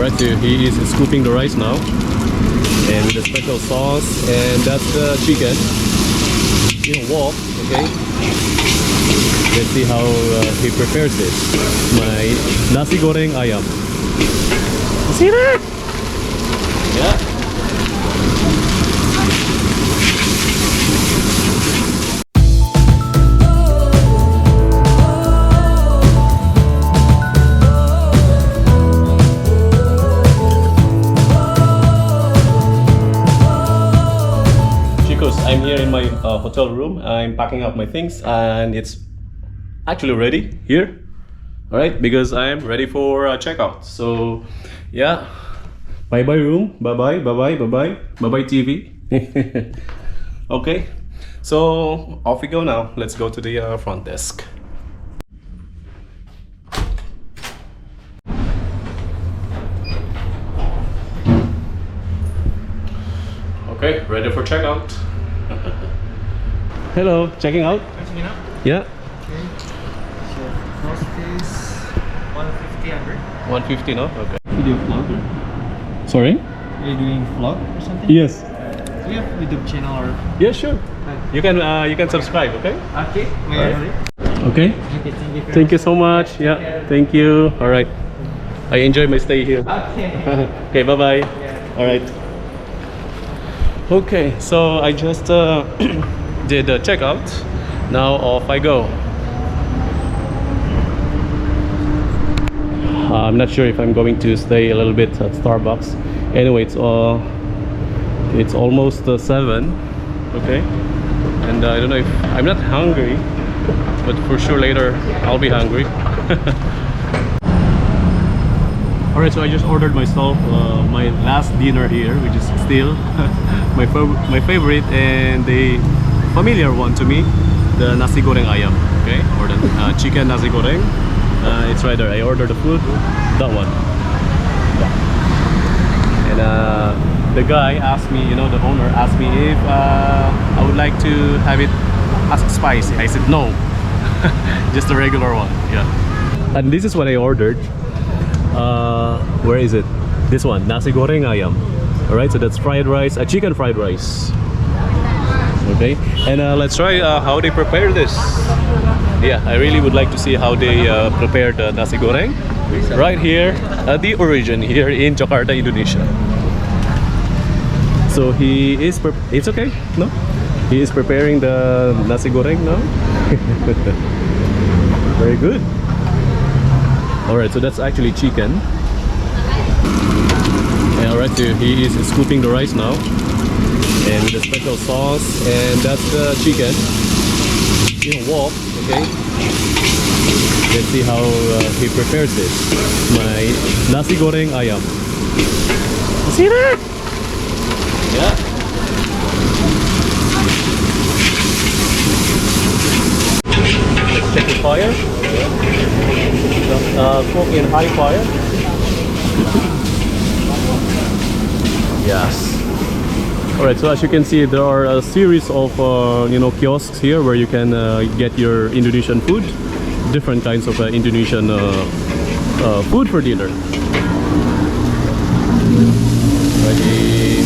Alright, so he is scooping the rice now, and with a special sauce, and that's the chicken in a wok. Okay, let's see how he prepares this. My Nasi Goreng Ayam. See that? Yeah. I'm here in my hotel room. I'm packing up my things and it's actually ready here. Alright, because I'm ready for checkout. So yeah, bye bye room, bye bye, bye bye, bye bye, bye bye TV. Okay, so off we go now. Let's go to the front desk. Okay, ready for checkout. Hello, checking out? Checking out? Yeah. Okay. So cost is 150 under. 150, no? Okay. Video vlog? Sorry? Are you doing vlog or something? Yes. Do you have YouTube channel or? Yeah, sure. You can subscribe, okay? Okay. May I hurry? Okay. Okay, Thank you so much. Yeah. Thank you. All right. I enjoy my stay here. Okay. Okay, bye-bye. Yeah. All right. Okay, so I just did the checkout. Now off I go. I'm not sure if I'm going to stay a little bit at Starbucks. Anyway, it's almost 7. Okay, and I don't know if I'm not hungry, but for sure later I'll be hungry. Alright, so I just ordered myself my last dinner here, which is still my favorite and the familiar one to me, the Nasi Goreng Ayam, okay, or the chicken Nasi Goreng. It's right there. I ordered the food, that one. And the guy asked me, the owner asked me if I would like to have it as spicy. I said no, just the regular one. Yeah. And this is what I ordered. Where is it? This one, Nasi Goreng Ayam. Alright, so that's fried rice, chicken fried rice. Okay, and let's try how they prepare this. Yeah, I really would like to see how they prepare the Nasi Goreng right here at the origin here in Jakarta, Indonesia. So he is, it's okay, no? He is preparing the Nasi Goreng now. Very good. Alright, so that's actually chicken. And alright, so he is scooping the rice now, and with a special sauce, and that's the chicken in a wok. Okay, let's see how he prepares this. My Nasi Goreng Ayam. See that? Yeah. Let's check the fire. Cook in high fire. Yes. Alright, so as you can see, there are a series of kiosks here where you can get your Indonesian food, different kinds of Indonesian food for dinner. Already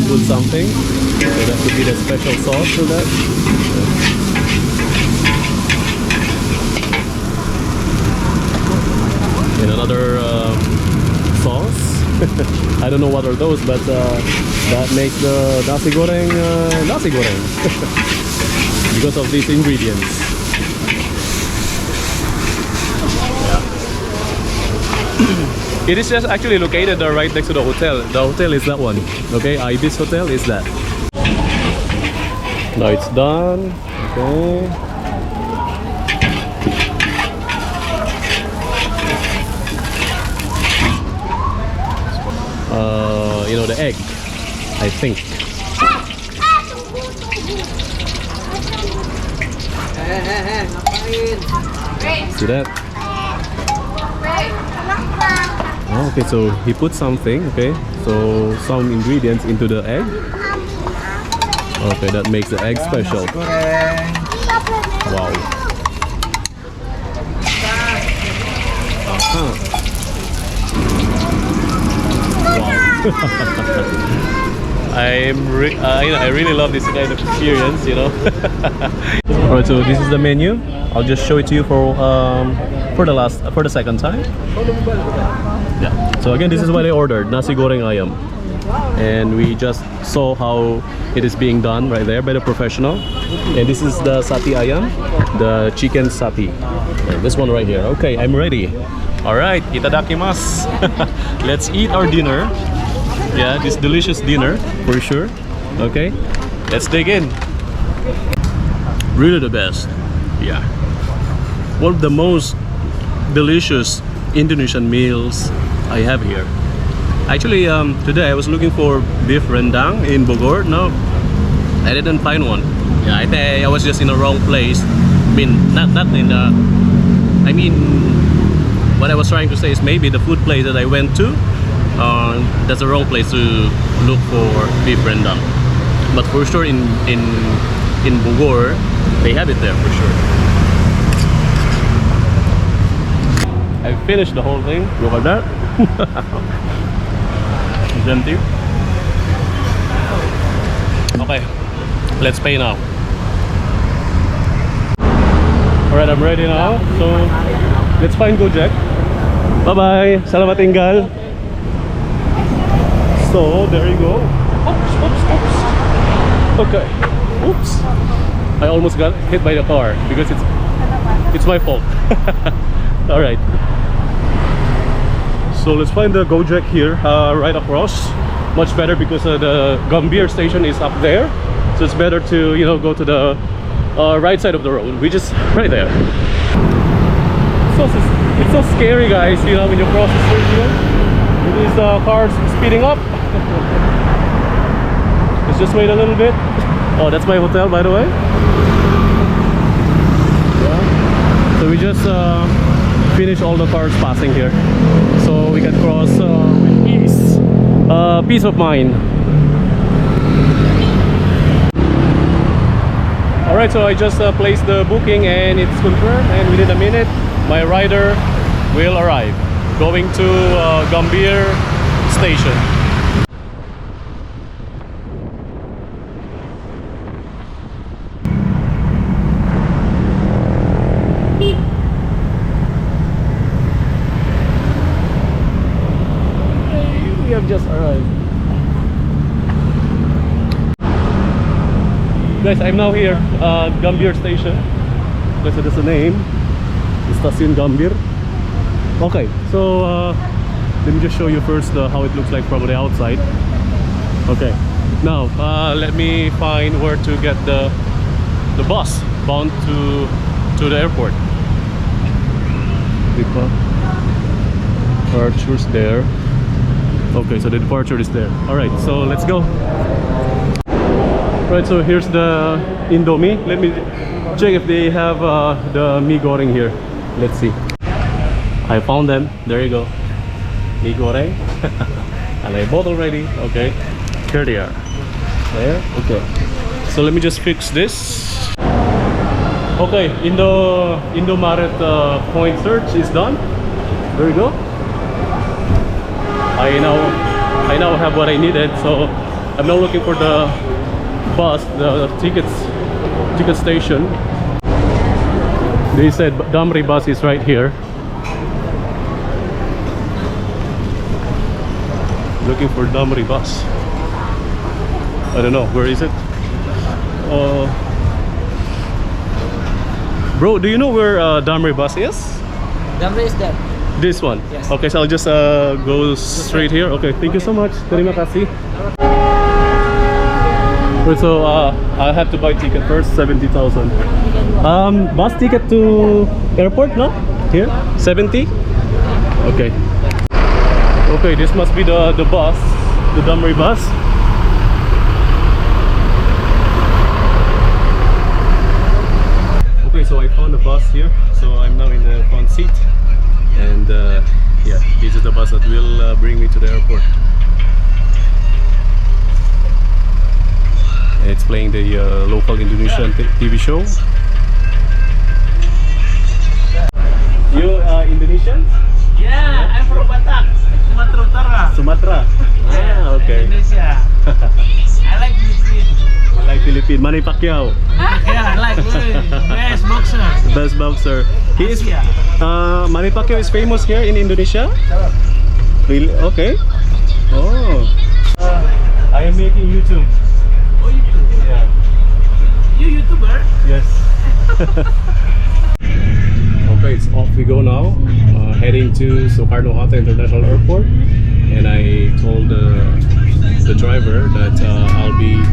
put something, so that could be the special sauce for that. And another sauce. I don't know what are those, but that makes the Nasi Goreng Nasi Goreng because of these ingredients. Yeah. It is just actually located right next to the hotel. The hotel is that one. Okay, Ibis Hotel is that. Now it's done. Okay. The egg, I think. See that? Oh, okay, so he put something, okay, so some ingredients into the egg. Okay, that makes the egg special. Wow. I really love this kind of experience, you know. Alright, so this is the menu. I'll just show it to you for the second time. Yeah. So again, this is what I ordered: Nasi Goreng Ayam, and we just saw how it is being done right there by the professional. And this is the sati ayam, the chicken sati. And this one right here. Okay, I'm ready. All right, itadakimasu. Let's eat our dinner. Yeah, this delicious dinner for sure. Okay, let's dig in. Really the best. Yeah, one of the most delicious Indonesian meals I have here. Actually, today I was looking for beef rendang in Bogor. No, I didn't find one. Yeah, I think I was just in the wrong place. I mean, not in the. I mean, what I was trying to say is maybe the food place that I went to, that's the wrong place to look for beef rendang. But for sure, in Bogor, they have it there for sure. I finished the whole thing. Look at that. It's empty. Okay, let's pay now. Alright, I'm ready now. So let's find Gojek. Bye bye. Selamat tinggal. So there you go. Oops. Okay. Oops. I almost got hit by the car because it's my fault. Alright. So let's find the Gojek here, right across. Much better because the Gambir station is up there. So it's better to, you know, go to the right side of the road, which is right there. It's so scary, guys, you know, when you cross the street here. With these cars speeding up. Let's just wait a little bit. Oh, that's my hotel, by the way. Yeah. So we just finished all the cars passing here, so we can cross with ease. Peace of mind. Alright, so I just placed the booking and it's confirmed, and within a minute my rider will arrive, going to Gambir station. We have just arrived. Guys, I'm now here at Gambir station. Okay, so that's the name, Stasiun Gambir. Okay, so let me just show you first how it looks like from the outside. Okay, now let me find where to get the bus bound to the airport. Departure's there. Okay, so the departure is there. Alright, so let's go. Right, so here's the Indomie. Let me check if they have the mee goreng here. Let's see. I found them. There you go. Mee goreng. And I bought already. Okay. Here they are. There. Okay. So let me just fix this. Okay. Indomaret point search is done. There you go. I now have what I needed. So I'm now looking for the bus, the ticket station. They said Damri bus is right here. Looking for Damri bus. I don't know, where is it? Bro, do you know where Damri bus is? Damri is there. This one? Yes. Okay, so I'll just go straight here. Okay, thank you so much. Terima kasih. So I'll have to buy ticket first, 70,000. Bus ticket to airport, no? Here, 70. Okay. Okay, this must be the bus, the Damri bus. Okay, so I found the bus here. So I'm now in the front seat, and yeah, this is the bus that will bring me to the airport. It's playing the local Indonesian TV show. You Indonesian? Yeah, I'm from Batak, Sumatera Utara. Sumatra. Ah, Philippines, Manny Pacquiao. Yeah, I like best boxer. Best boxer. He is. Asia. Manny Pacquiao is famous here in Indonesia. Really? Okay. Oh. I am making YouTube. Oh, YouTube. Yeah. You YouTuber? Yes. Okay, it's off we go now. Heading to Soekarno-Hatta International Airport, and I told the driver that I'll be,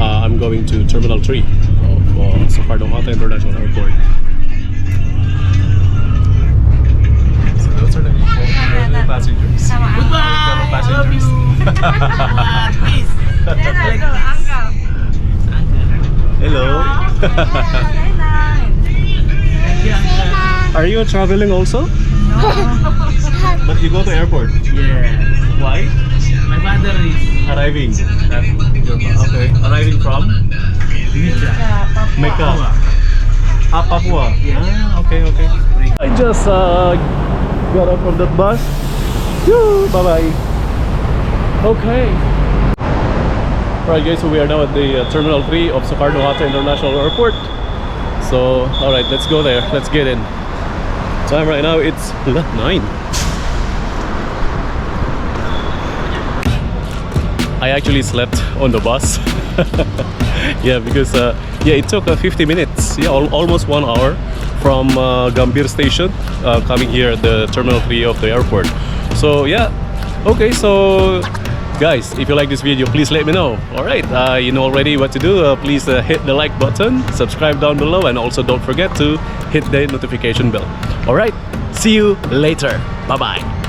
I'm going to Terminal 3 of Soekarno-Hatta International Airport. So those are the passengers. Goodbye. Passengers. Peace. Hello. Thank you, uncle. Are you traveling also? But you go to airport. Yeah. Why? My father is Arriving. Okay. Arriving from Indonesia. Mecca. Papua. Yeah. Okay. I just got off from that bus. Bye bye. Okay. Alright guys, so we are now at the Terminal 3 of Soekarno-Hatta International Airport. So, alright, let's go there. Let's get in. Time right now, it's 9. I actually slept on the bus. Yeah, because it took 50 minutes. Yeah, almost 1 hour from Gambir station coming here at the Terminal 3 of the airport. So yeah, okay, so guys, if you like this video, please let me know. Alright, you know already what to do. Please hit the like button, subscribe down below, and also don't forget to hit the notification bell. Alright, see you later. Bye bye.